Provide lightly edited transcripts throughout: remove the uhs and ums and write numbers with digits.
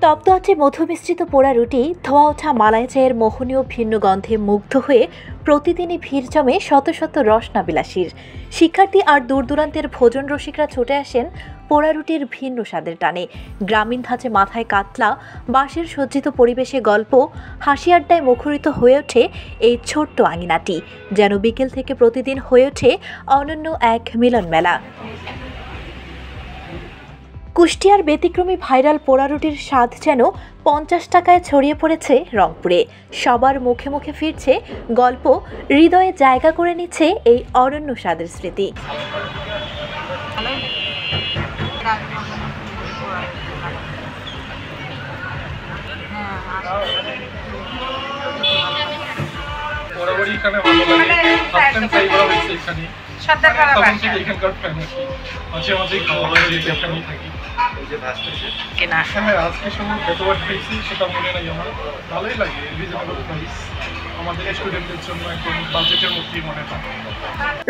তপ্ত আছে মধুমিশ্রিত পোড়া রুটি, ধোয়া ওঠা মালাই চায়ের মোহনীয় ভিন্ন গন্ধে মুগ্ধ হয়ে প্রতিদিনই ভিড় জমে শত শত রসনাবিলাসীর। শিক্ষার্থী আর দূর দূরান্তের ভোজন রসিকরা ছুটে আসেন পোড়া রুটির ভিন্ন স্বাদের টানে। গ্রামীণ ধাঁচে মাথায় কাতলা, বাঁশের সজ্জিত পরিবেশে গল্প, হাসি আড্ডায় মুখরিত হয়ে ওঠে এই ছোট্ট আঙিনাটি, যেন বিকেল থেকে প্রতিদিন হয়ে ওঠে অনন্য এক মিলন মেলা। কুষ্টিয়ার ব্যতিক্রমী ভাইরাল পোড়া রুটির স্বাদ যেন 50 টাকায় ছড়িয়ে পড়েছে রংপুরে। সবার মুখে মুখে ফিরছে গল্প, হৃদয়ে জায়গা করে নিচ্ছে এই অনন্য স্বাদের স্মৃতি।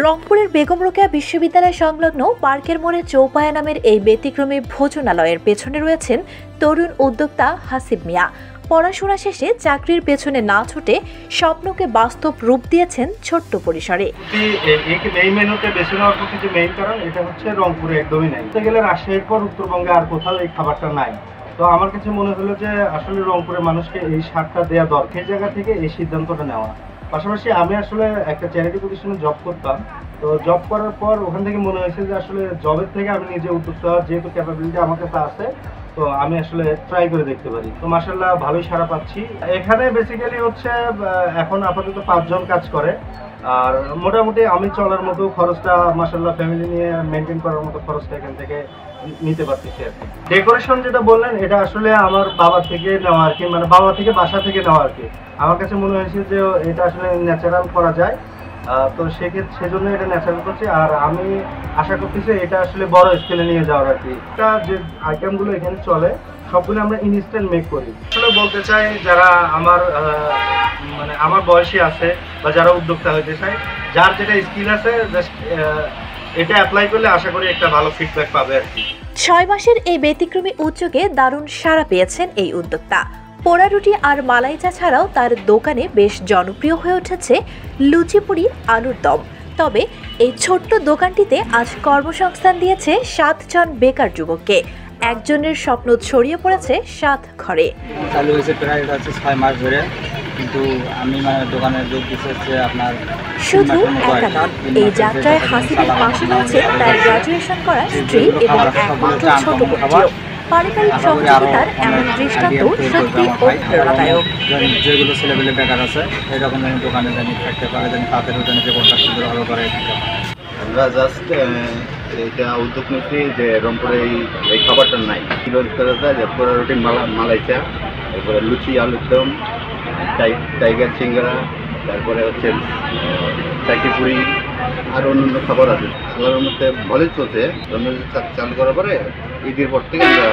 রংপুরের বেগম রোকেয়া বিশ্ববিদ্যালয় সংলগ্ন পার্কের মোড়ে চৌপায়া নামের এই ব্যতিক্রমী ভোজনালয়ের পেছনে রয়েছেন তরুণ উদ্যোক্তা হাসিব মিয়া। পড়াশোনা শেষে চাকরির পেছনে না ছুটে স্বপ্নকে বাস্তব রূপ দিয়েছেন ছোট্ট পরিসরে। এটা হচ্ছে রংপুরে একদমই নাই, গেলে রাজশাহীর পর উত্তরবঙ্গে আর কোথাও এই খাবারটা নাই। তো আমার কাছে মনে হলো যে আসলে রংপুরের মানুষকে এই স্বাদটা দেওয়া দরকার, এই জায়গা থেকে এই সিদ্ধান্তটা নেওয়া। পাশাপাশি আমি আসলে একটা চ্যারিটি প্রতিষ্ঠানে জব করতাম, তো জব করার পর ওখান থেকে মনে হয়েছে যে আসলে জবের থেকে আমি নিজে উদ্যোক্তা হওয়ার যেহেতু ক্যাপাবিলিটি আমার কাছে আছে, তো আমি আসলে ট্রাই করে দেখতে পারি। তো মাশাআল্লাহ ভালোই সাড়া পাচ্ছি। এখানে বেসিক্যালি হচ্ছে এখন আপাতত 5 জন কাজ করে, আর মোটামুটি আমি চলার মতো খরচটা মাশাআল্লাহ ফ্যামিলি নিয়ে মেনটেন করার মতো খরচটা এখান থেকে নিতে পারতেছি আর কি। ডেকোরেশন যেটা বললেন এটা আসলে আমার বাবা থেকে নেওয়া আর কি, মানে বাবা থেকে বাসা থেকে নেওয়া আর কি। আমার কাছে মনে হয়েছে যে এটা আসলে ন্যাচারাল করা যায়, তো সেজন্য এটা ন্যাচারাল করছি। আর আমি আশা করতেছি এটা আসলে বড় স্কেলে নিয়ে যাওয়ার আর কি। এটা যে আইটেমগুলো এখানে চলে সবগুলো আমরা ইনস্ট্যান্ট মেক করি। আসলে বলতে চাই যারা আমার বয়সী আছে বা যারা উদ্যোক্তা হতে চায়, যার যেটা স্কিল আছে জাস্ট এটা অ্যাপ্লাই করলে আশা করি একটা ভালো ফিডব্যাক পাবে আর কি। 6 মাসের এই ব্যতিক্রমী উদ্যোগে দারুণ সাড়া পেয়েছেন এই উদ্যোক্তা। পোড়া রুটি আর মালাই চা ছাড়াও তার দোকানে বেশ জনপ্রিয় হয়ে উঠেছে লুচিপুরি, আলুর দম। তবে এই ছোট্ট দোকানটিতে আজ কর্মসংস্থান দিয়েছে 7 জন বেকার যুবককে। একজনের স্বপ্ন ছড়িয়ে পড়েছে 7 ঘরে। চালু হয়েছে প্রায় 6 মাস ধরে, কিন্তু আমি দোকানের যোগ দিচ্ছি আপনার শুধু একা নন, এই যাত্রায় হাসিবের পাশে রয়েছে তার গ্র্যাজুয়েশন করা স্ত্রী এবং একমাত্র ছোট পুত্র। পারিবারিক সহযোগিতার এমন দৃষ্টান্ত সত্যি প্রেরণাদায়ক। যেগুলো ছেলেপেলে বেকার আছে এরকম দোকানে জানি থাকতে পারে, জানি তাদের জীবনটা সুন্দরভাবে করে। আমরা জাস্ট এটা উদ্যোগ নিচ্ছি যে রংপুরে এই খাবারটা নাই, করা যায় যে পোড়া রুটি, মালাই চা, তারপরে লুচি, আলুর দম, টাইগার সিঙ্গারা, তারপরে হচ্ছে চাকিপুরি আর অন্যান্য খাবার আছে। আল্লাহর মধ্যে ভালোই চলছে। চালু করার পরে ঈদের পর থেকে আমরা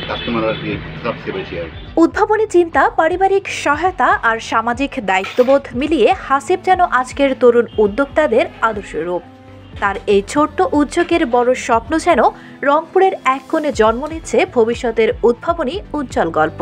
কাস্টমার আর কি সবচেয়ে বেশি আর কি। উদ্ভাবনী চিন্তা, পারিবারিক সহায়তা আর সামাজিক দায়িত্ববোধ মিলিয়ে হাসিব যেন আজকের তরুণ উদ্যোক্তাদের আদর্শ রূপ। তার এই ছোট্ট উদ্যোগের বড় স্বপ্ন যেন রংপুরের এক কোণে জন্ম নিচ্ছে ভবিষ্যতের উদ্ভাবনী উজ্জ্বল গল্প।